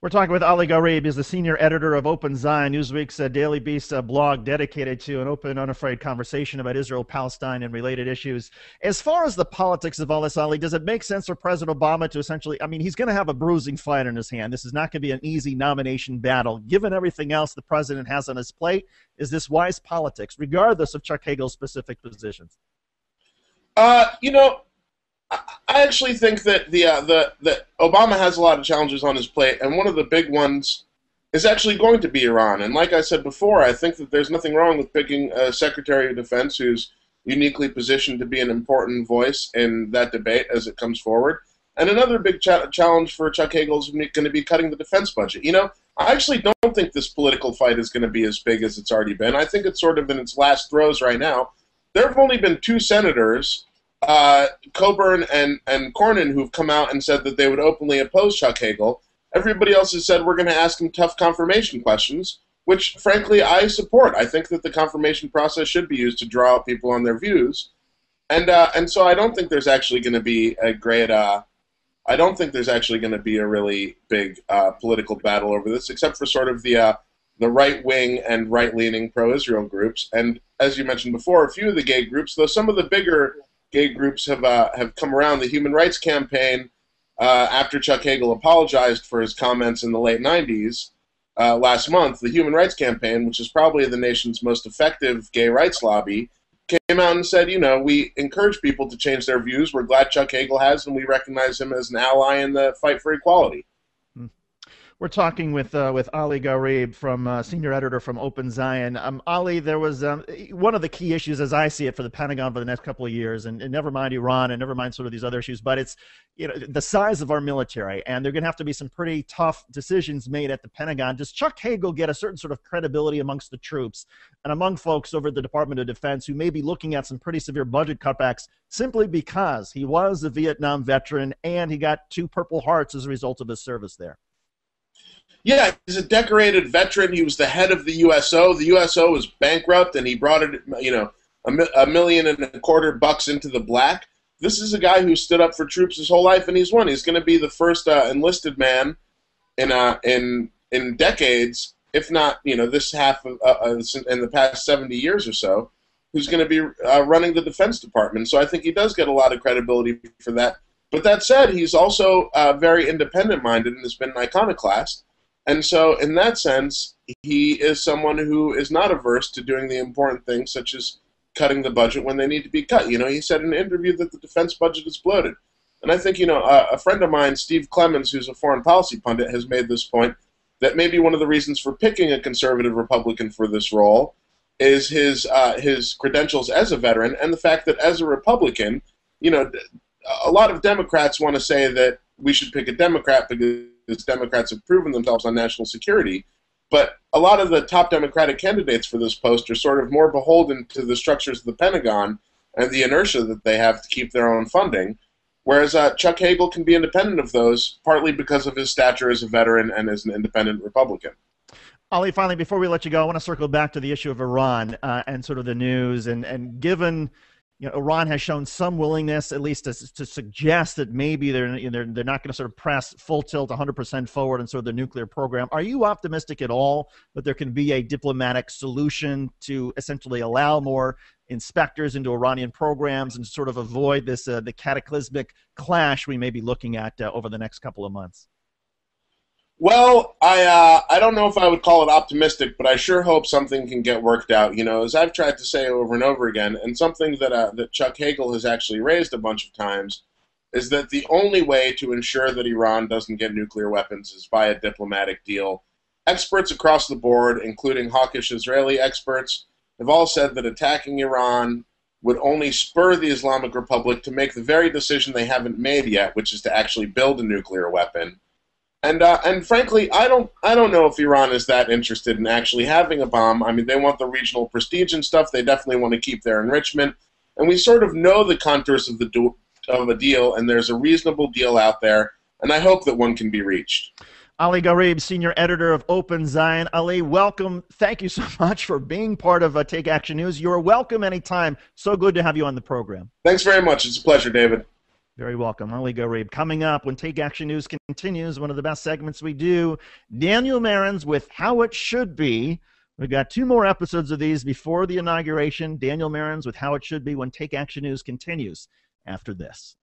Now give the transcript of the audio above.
We're talking with Ali Gharib. He's the senior editor of Open Zion, Newsweek's daily beast blog dedicated to an open, unafraid conversation about Israel, Palestine, and related issues. As far as the politics of all this, Ali, does it make sense for President Obama to essentially, I mean, he's going to have a bruising fight in his hand. This is not going to be an easy nomination battle. Given everything else the president has on his plate, is this wise politics, regardless of Chuck Hagel's specific positions? You know, I actually think that that Obama has a lot of challenges on his plate, and one of the big ones is actually going to be Iran. And like I said before, I think that there's nothing wrong with picking a Secretary of Defense who's uniquely positioned to be an important voice in that debate as it comes forward. And another big challenge for Chuck Hagel is going to be cutting the defense budget. You know, I actually don't think this political fight is going to be as big as it's already been. I think it's sort of in its last throes right now. There have only been two senators, Coburn and Cornyn, who've come out and said that they would openly oppose Chuck Hagel. Everybody else has said we're going to ask him tough confirmation questions, which, frankly, I support. I think that the confirmation process should be used to draw out people on their views, and so I don't think there's actually going to be a great. I don't think there's actually going to be a really big political battle over this, except for sort of the right wing and right leaning pro-Israel groups, and as you mentioned before, a few of the gay groups, though some of the bigger gay groups have come around. The Human Rights Campaign, after Chuck Hagel apologized for his comments in the late 90s last month, the Human Rights Campaign, which is probably the nation's most effective gay rights lobby, came out and said, you know, we encourage people to change their views. We're glad Chuck Hagel has, and we recognize him as an ally in the fight for equality. We're talking with Ali Gharib, from senior editor from Open Zion. Ali, there was one of the key issues, as I see it, for the Pentagon for the next couple of years, and never mind Iran, and never mind sort of these other issues, but it's, you know, the size of our military, and there are going to have to be some pretty tough decisions made at the Pentagon. Does Chuck Hagel get a certain sort of credibility amongst the troops and among folks over at the Department of Defense who may be looking at some pretty severe budget cutbacks simply because he was a Vietnam veteran and he got 2 Purple Hearts as a result of his service there? Yeah, he's a decorated veteran. He was the head of the USO. The USO was bankrupt, and he brought it, you know, $1.25 million into the black. This is a guy who stood up for troops his whole life, and he's won. He's going to be the first enlisted man in decades, if not, you know, this half of, in the past 70 years or so, who's going to be running the Defense Department. So I think he does get a lot of credibility for that. But that said, he's also very independent-minded and has been an iconoclast. And so, in that sense, he is someone who is not averse to doing the important things, such as cutting the budget when they need to be cut. You know, he said in an interview that the defense budget is bloated. And I think, you know, a friend of mine, Steve Clemens, who's a foreign policy pundit, has made this point that maybe one of the reasons for picking a conservative Republican for this role is his credentials as a veteran, and the fact that as a Republican, you know, a lot of Democrats want to say that we should pick a Democrat because Democrats have proven themselves on national security. But a lot of the top Democratic candidates for this post are sort of more beholden to the structures of the Pentagon and the inertia that they have to keep their own funding, whereas Chuck Hagel can be independent of those, partly because of his stature as a veteran and as an independent Republican. Ali, finally, before we let you go, I want to circle back to the issue of Iran and sort of the news. And given, you know, Iran has shown some willingness, at least to suggest that maybe they're not going to sort of press full tilt 100% forward in sort of the nuclear program. Are you optimistic at all that there can be a diplomatic solution to essentially allow more inspectors into Iranian programs and sort of avoid this the cataclysmic clash we may be looking at over the next couple of months? Well, I don't know if I would call it optimistic, but I sure hope something can get worked out. You know, as I've tried to say over and over again, and something that Chuck Hagel has actually raised a bunch of times, is that the only way to ensure that Iran doesn't get nuclear weapons is by a diplomatic deal. Experts across the board, including hawkish Israeli experts, have all said that attacking Iran would only spur the Islamic Republic to make the very decision they haven't made yet, which is to actually build a nuclear weapon. And frankly, I don't know if Iran is that interested in actually having a bomb. I mean, they want the regional prestige and stuff. They definitely want to keep their enrichment. And we sort of know the contours of a deal, and there's a reasonable deal out there, and I hope that one can be reached. Ali Gharib, senior editor of Open Zion. Ali, welcome. Thank you so much for being part of Take Action News. You're welcome anytime. So good to have you on the program. Thanks very much. It's a pleasure, David. Very welcome. Ali Gharib. Coming up when Take Action News continues, one of the best segments we do, Daniel Marins with How It Should Be. We've got two more episodes of these before the inauguration. Daniel Marins with How It Should Be when Take Action News continues after this.